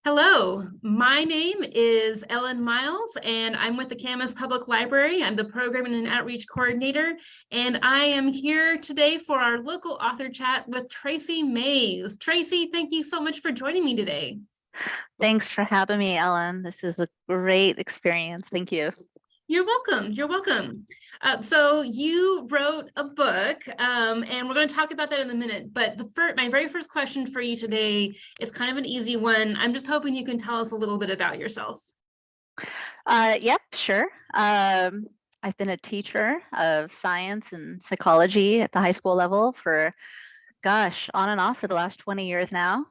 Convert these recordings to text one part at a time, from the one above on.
Hello, my name is Ellen Miles, and I'm with the Camas Public Library. I'm the Programming and Outreach Coordinator, and I am here today for our local author chat with Traci Mayes. Traci, thank you so much for joining me today. Thanks for having me, Ellen. This is a great experience. Thank you. You're welcome. You're welcome. So you wrote a book, and we're going to talk about that in a minute. But my very first question for you today is kind of an easy one. I'm just hoping you can tell us a little bit about yourself. Yep, sure. I've been a teacher of science and psychology at the high school level for, gosh, on and off for the last 20 years now.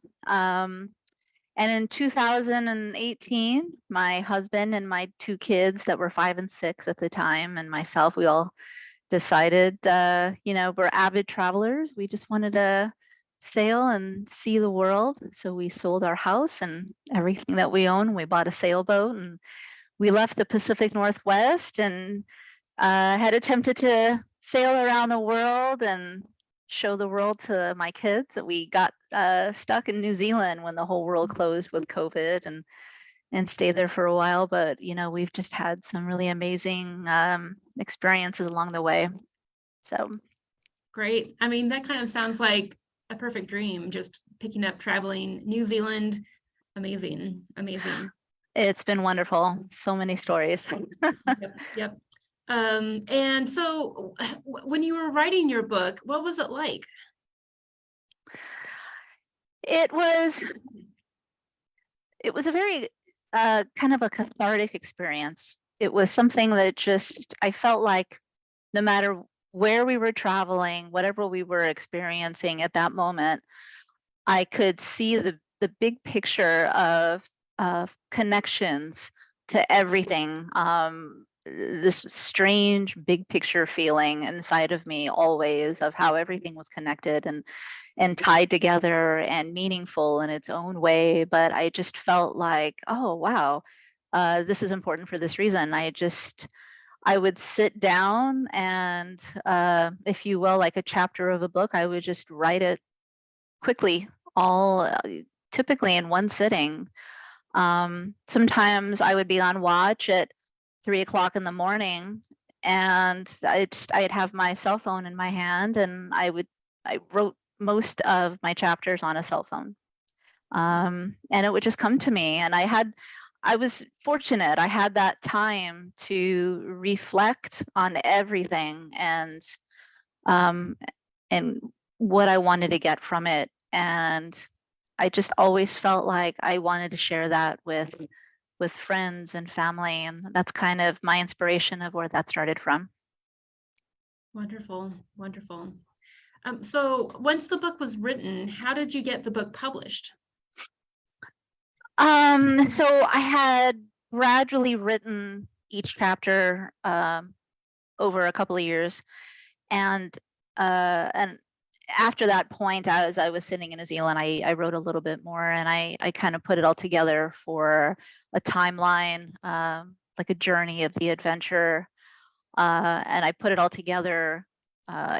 And in 2018, my husband and my two kids that were 5 and 6 at the time, and myself, we all decided, we're avid travelers. We just wanted to sail and see the world. So we sold our house and everything that we own. We bought a sailboat and we left the Pacific Northwest and had attempted to sail around the world and show the world to my kids. That we got stuck in New Zealand when the whole world closed with COVID and stayed there for a while. But we've just had some really amazing experiences along the way. So great. I mean, that kind of sounds like a perfect dream, just picking up traveling New Zealand. Amazing. It's been wonderful. So many stories. Yep. And so when you were writing your book, what was it like? It was a very kind of a cathartic experience. It was something that I felt like no matter where we were traveling, whatever we were experiencing at that moment, I could see the big picture of connections to everything. This strange big picture feeling inside of me always of how everything was connected and tied together and meaningful in its own way. But I just felt like, oh, wow, this is important for this reason. I would sit down and, if you will, like a chapter of a book, I would just write it quickly, all typically in one sitting. Sometimes I would be on watch at 3 o'clock in the morning, and I'd have my cell phone in my hand, and I wrote most of my chapters on a cell phone. And it would just come to me, and I was fortunate. I had that time to reflect on everything and what I wanted to get from it. And I just always felt like I wanted to share that with friends and family. And that's kind of my inspiration of where that started from. Wonderful. So once the book was written, how did you get the book published? So I had gradually written each chapter over a couple of years. And after that point, as I was sitting in New Zealand, I wrote a little bit more, and I kind of put it all together for a timeline, like a journey of the adventure. And I put it all together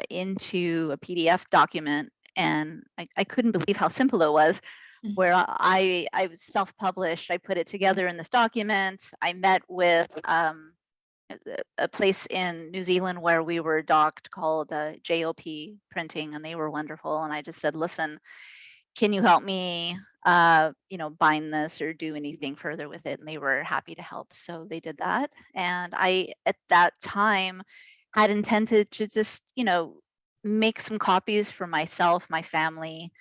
into a PDF document, and I couldn't believe how simple it was. Where I was self-published. I put it together in this document. I met with a place in New Zealand where we were docked called JOP Printing, and they were wonderful. And I just said, listen, can you help me, bind this or do anything further with it? And they were happy to help. So they did that. And I, at that time, had intended to just, make some copies for myself, my family,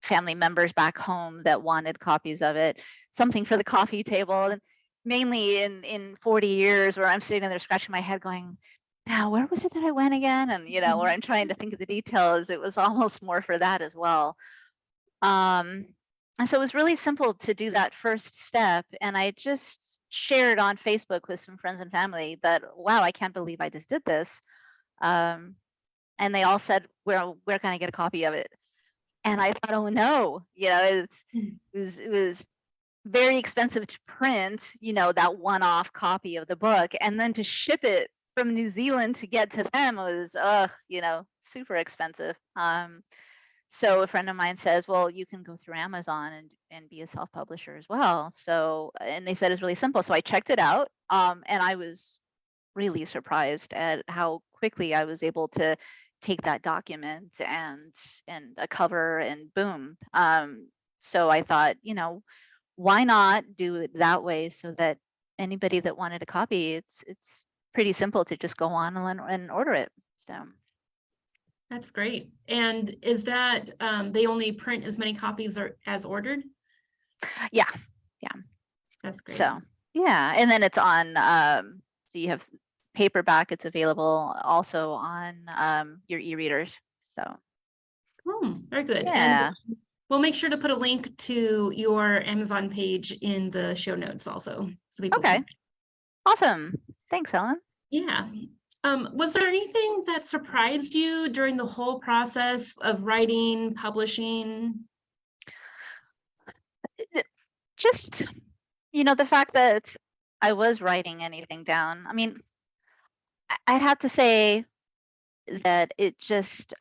family members back home that wanted copies of it, something for the coffee table. And mainly in 40 years where I'm sitting there scratching my head going, now, where was it that I went again? And, where I'm trying to think of the details, it was almost more for that as well. And so it was really simple to do that first step. And I just shared on Facebook with some friends and family that, wow, I can't believe I just did this. And they all said, where can I get a copy of it? And I thought, oh no, it was very expensive to print, that one-off copy of the book, and then to ship it from New Zealand to get to them was, super expensive. So a friend of mine says, well, you can go through Amazon and be a self-publisher as well. So, and they said it's really simple. So I checked it out. And I was really surprised at how quickly I was able to take that document and a cover and boom. So I thought, why not do it that way so that anybody that wanted a copy, it's pretty simple to just go on and order it. So That's great. And is that they only print as many copies as ordered? yeah, That's great. so yeah, and then it's on so you have paperback, it's available also on your e-readers. So Very good. And yeah. we'll make sure to put a link to your Amazon page in the show notes also, so people Okay. can. Awesome. Thanks, Ellen. Yeah. Was there anything that surprised you during the whole process of writing, publishing? Just, the fact that I was writing anything down. I mean, I'd have to say that it just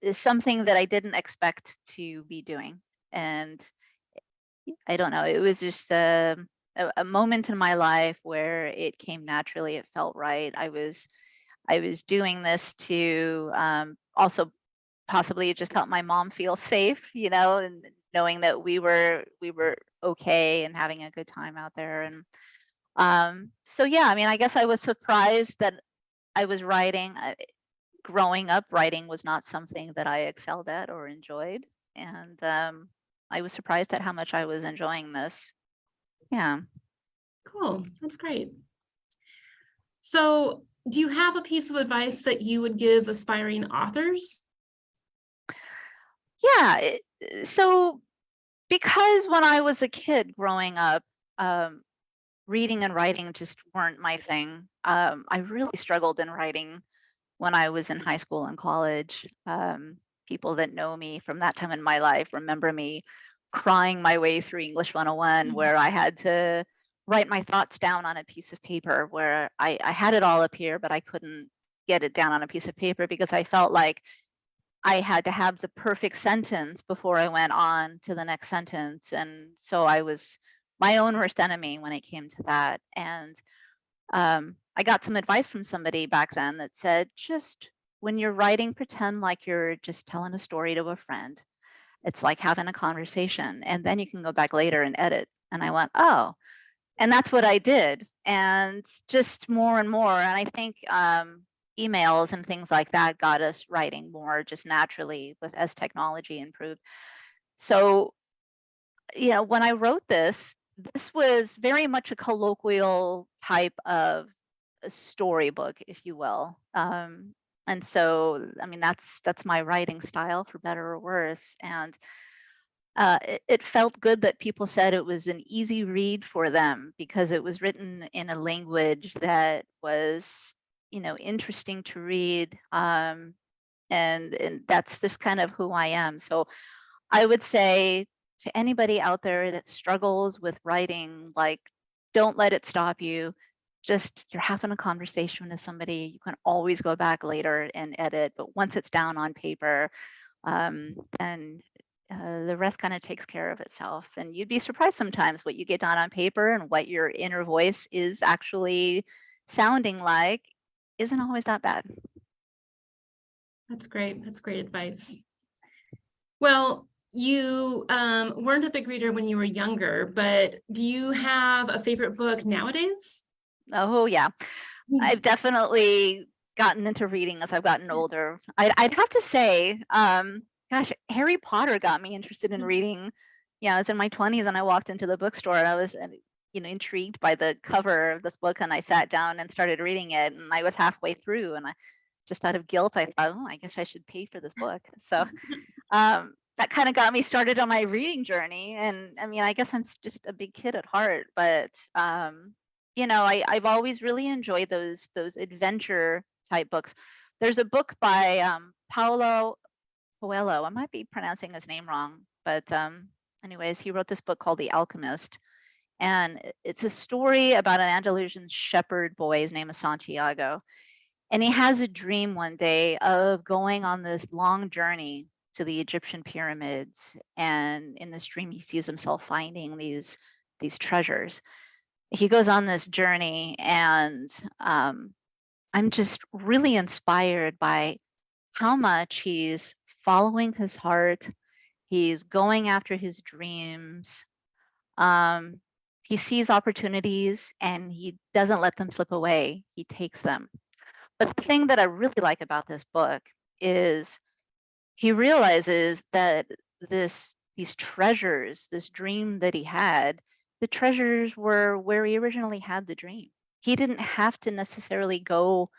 is something that I didn't expect to be doing. And I don't know, it was just a moment in my life where it came naturally. It felt right. I was doing this to also possibly just help my mom feel safe, and knowing that we were okay and having a good time out there. And so yeah, I mean, I guess I was surprised that I was writing. Growing up, writing was not something that I excelled at or enjoyed, and I was surprised at how much I was enjoying this. Yeah. Cool. That's great. So, do you have a piece of advice that you would give aspiring authors? Yeah. So because when I was a kid growing up, um, reading and writing just weren't my thing. I really struggled in writing when I was in high school and college. People that know me from that time in my life remember me crying my way through English 101, Mhm. where I had to write my thoughts down on a piece of paper, where I had it all up here, but I couldn't get it down on a piece of paper because I felt like I had to have the perfect sentence before I went on to the next sentence. And so I was my own worst enemy when it came to that. And I got some advice from somebody back then that said, just when you're writing, pretend like you're just telling a story to a friend. It's like having a conversation, and then you can go back later and edit. And I went, oh, and that's what I did. And just more and more. And I think emails and things like that got us writing more just naturally with as technology improved. So, when I wrote this was very much a colloquial type of a storybook, if you will. And so, I mean, that's my writing style, for better or worse. And it felt good that people said it was an easy read for them because it was written in a language that was, interesting to read. And that's just kind of who I am. So I would say to anybody out there that struggles with writing, like, don't let it stop you. Just you're having a conversation with somebody, you can always go back later and edit. But once it's down on paper, then the rest kind of takes care of itself. And you'd be surprised sometimes what you get down on paper and what your inner voice is actually sounding like isn't always that bad. That's great. That's great advice. Well, you weren't a big reader when you were younger, but do you have a favorite book nowadays? Oh, yeah. Mm. I've definitely gotten into reading as I've gotten older. I'd have to say, gosh, Harry Potter got me interested in reading. Yeah, I was in my 20s and I walked into the bookstore and I was, intrigued by the cover of this book, and I sat down and started reading it, and I was halfway through, and I just out of guilt, I thought, oh, I guess I should pay for this book. So that kind of got me started on my reading journey. And I mean, I guess I'm just a big kid at heart, but I've always really enjoyed those adventure type books. There's a book by Paulo Coelho. I might be pronouncing his name wrong, but anyways, he wrote this book called The Alchemist, and it's a story about an Andalusian shepherd boy. His name is Santiago, and he has a dream one day of going on this long journey to the Egyptian pyramids, and in this dream he sees himself finding these treasures. He goes on this journey, and I'm just really inspired by how much he's following his heart. He's going after his dreams. He sees opportunities and he doesn't let them slip away. He takes them. But the thing that I really like about this book is he realizes that these treasures, this dream that he had, the treasures were where he originally had the dream. He didn't have to necessarily go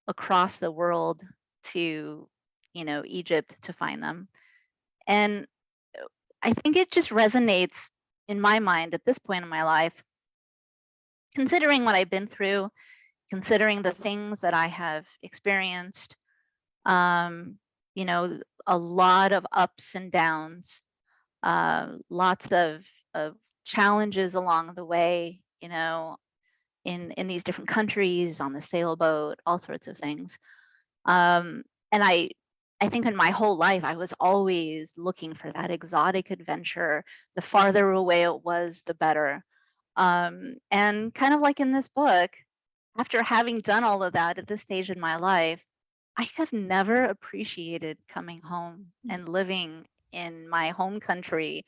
across the world to, Egypt to find them. And I think it just resonates in my mind at this point in my life, considering what I've been through, considering the things that I have experienced, a lot of ups and downs, lots of challenges along the way, in these different countries, on the sailboat, all sorts of things. And I think in my whole life, I was always looking for that exotic adventure. The farther away it was, the better. And kind of like in this book, after having done all of that at this stage in my life, I have never appreciated coming home and living in my home country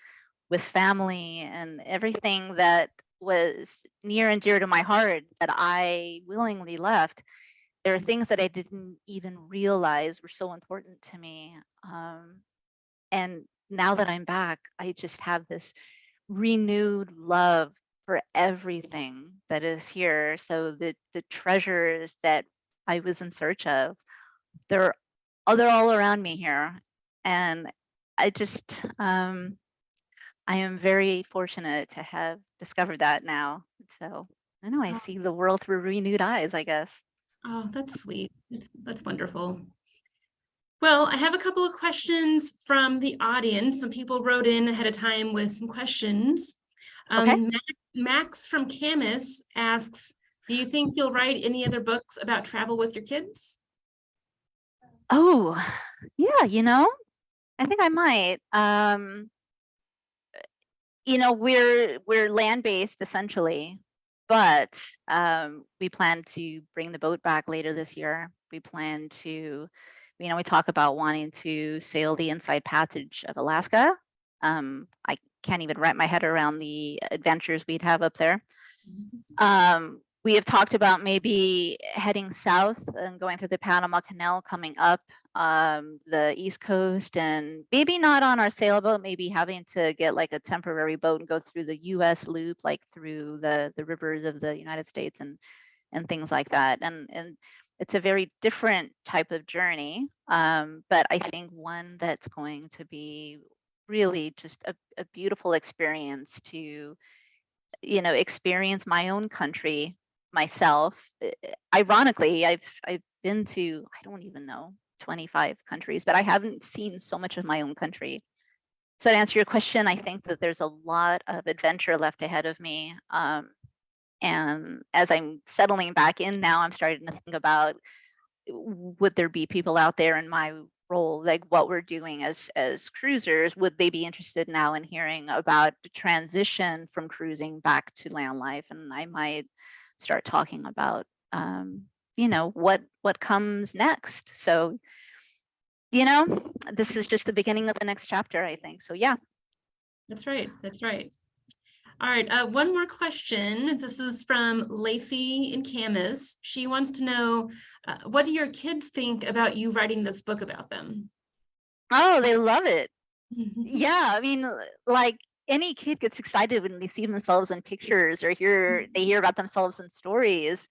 with family and everything that was near and dear to my heart that I willingly left. There are things that I didn't even realize were so important to me. And now that I'm back, I just have this renewed love for everything that is here. So the treasures that I was in search of, they're they're all around me here. And I just I am very fortunate to have discovered that now. So I know I Oh, see the world through renewed eyes, I guess. oh, that's sweet. That's wonderful. Well, I have a couple of questions from the audience. Some people wrote in ahead of time with some questions. Okay. Max from Camas asks, do you think you'll write any other books about travel with your kids? Oh, yeah, I think I might. We're land-based essentially, but we plan to bring the boat back later this year. We plan to, we talk about wanting to sail the inside passage of Alaska. I can't even wrap my head around the adventures we'd have up there. We have talked about maybe heading south and going through the Panama Canal, coming up the East Coast, and maybe not on our sailboat, maybe having to get like a temporary boat and go through the US loop, like through the rivers of the United States and things like that. And it's a very different type of journey, but I think one that's going to be really just a beautiful experience to, experience my own country myself. Ironically, I've been to, I don't even know, 25 countries, but I haven't seen so much of my own country. So to answer your question, I think that there's a lot of adventure left ahead of me. And as I'm settling back in now, I'm starting to think about, would there be people out there in my role, like what we're doing as cruisers? Would they be interested now in hearing about the transition from cruising back to land life? And I might start talking about what comes next. So this is just the beginning of the next chapter, I think. So yeah. That's right. That's right. All right, one more question. This is from Lacey in Camas. She wants to know, what do your kids think about you writing this book about them? Oh, they love it. Yeah, I mean, like any kid gets excited when they see themselves in pictures or they hear about themselves in stories.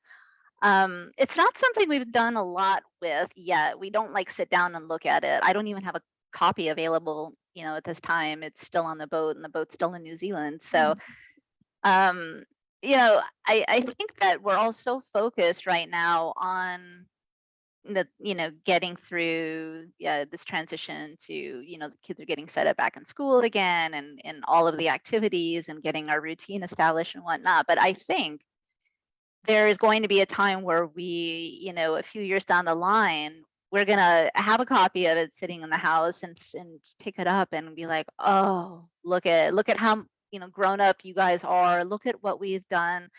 It's not something we've done a lot with yet. We don't like sit down and look at it. I don't even have a copy available, at this time. It's still on the boat and the boat's still in New Zealand. So, I think that we're all so focused right now on getting through this transition to, the kids are getting set up back in school again and all of the activities and getting our routine established and whatnot. But I think there is going to be a time where we, a few years down the line, we're gonna have a copy of it sitting in the house and pick it up and be like, oh, look at how, you know, grown up you guys are. Look at what we've done.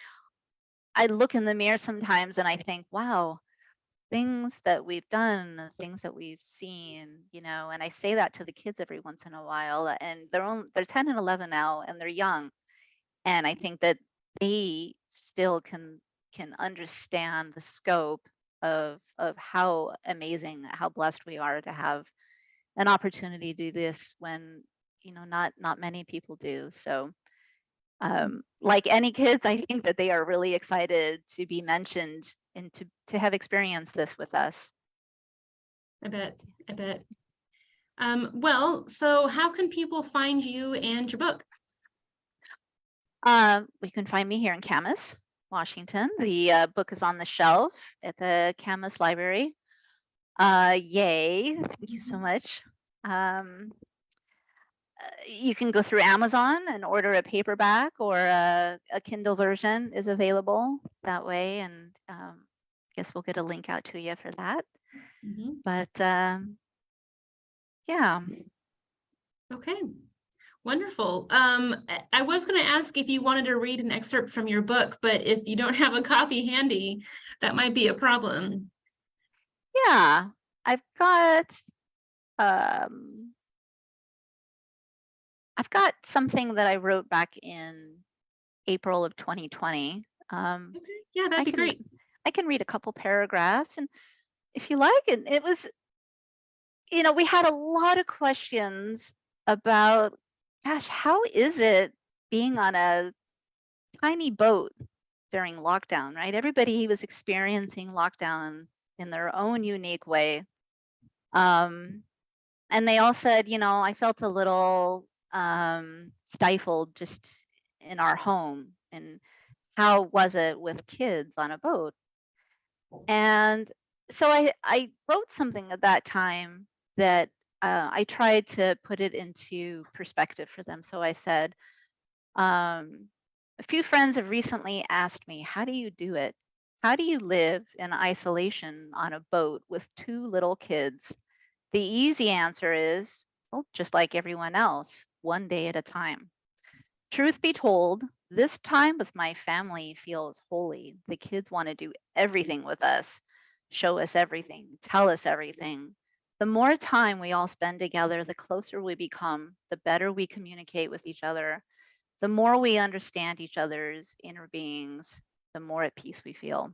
I look in the mirror sometimes and I think, wow, things that we've done, the things that we've seen, you know, and I say that to the kids every once in a while, and they're 10 and 11 now, and they're young, and I think that they still can understand the scope of how amazing, how blessed we are to have an opportunity to do this when, you know, not many people do. So like any kids, I think that they are really excited to be mentioned and to have experienced this with us. I bet. I bet. Well, so how can people find you and your book? You can find me here in Camas, Washington. The book is on the shelf at the Camas Library. Yay! Thank you so much. You can go through Amazon and order a paperback, or a Kindle version is available that way, and guess we'll get a link out to you for that. Mhm. But yeah. Okay. Wonderful. I was going to ask if you wanted to read an excerpt from your book, but if you don't have a copy handy, that might be a problem. Yeah, I've um, got something that I wrote back in April of 2020. Okay. Yeah, I that'd be can great. I can read a couple paragraphs, and if you like it, it was, you know, we had a lot of questions about, gosh, how is it being on a tiny boat during lockdown, right? Everybody was experiencing lockdown in their own unique way. And they all said, you know, I felt a little stifled just in our home. And how was it with kids on a boat? And so I wrote something at that time that I tried to put it into perspective for them. So I said, a few friends have recently asked me, how do you do it? How do you live in isolation on a boat with two little kids? The easy answer is, well, just like everyone else, one day at a time. Truth be told, this time with my family feels holy. The kids want to do everything with us, show us everything, tell us everything. The more time we all spend together, the closer we become, the better we communicate with each other, the more we understand each other's inner beings, the more at peace we feel.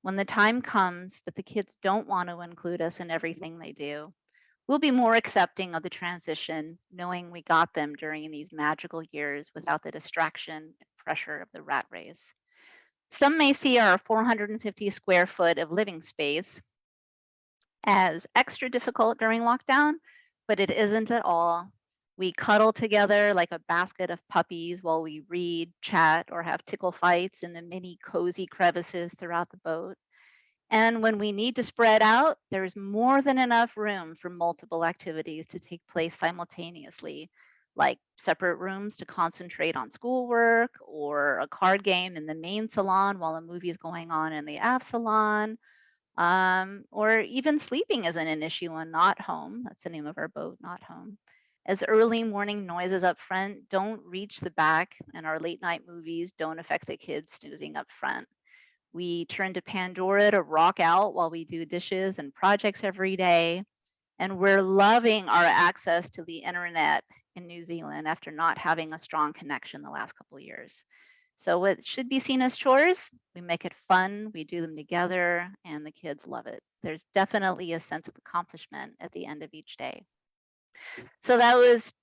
When the time comes that the kids don't want to include us in everything they do, we'll be more accepting of the transition, knowing we got them during these magical years without the distraction and pressure of the rat race. Some may see our 450 square foot of living space as extra difficult during lockdown, but it isn't at all. We cuddle together like a basket of puppies while we read, chat, or have tickle fights in the many cozy crevices throughout the boat. And when we need to spread out, there's more than enough room for multiple activities to take place simultaneously, like separate rooms to concentrate on schoolwork, or a card game in the main salon while a movie is going on in the aft salon, or even sleeping isn't an issue on Not Home. That's the name of our boat, Not Home. As early morning noises up front don't reach the back, and our late night movies don't affect the kids snoozing up front. We turn to Pandora to rock out while we do dishes and projects every day. And we're loving our access to the internet in New Zealand after not having a strong connection the last couple of years. So what should be seen as chores, we make it fun, we do them together, and the kids love it. There's definitely a sense of accomplishment at the end of each day. So that was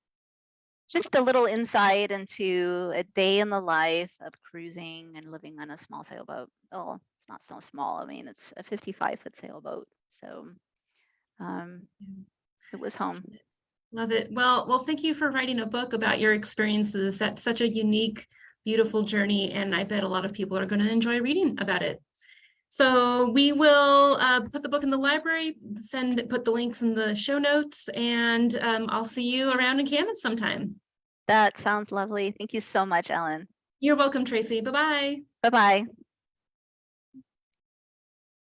just a little insight into a day in the life of cruising and living on a small sailboat. Oh, it's not so small. I mean, it's a 55-foot sailboat. So it was home. Love it. Well, thank you for writing a book about your experiences. That's such a unique, beautiful journey, and I bet a lot of people are going to enjoy reading about it. So we will put the book in the library, put the links in the show notes, and I'll see you around in Camas sometime. That sounds lovely. Thank you so much, Ellen. You're welcome, Traci. Bye-bye. Bye-bye.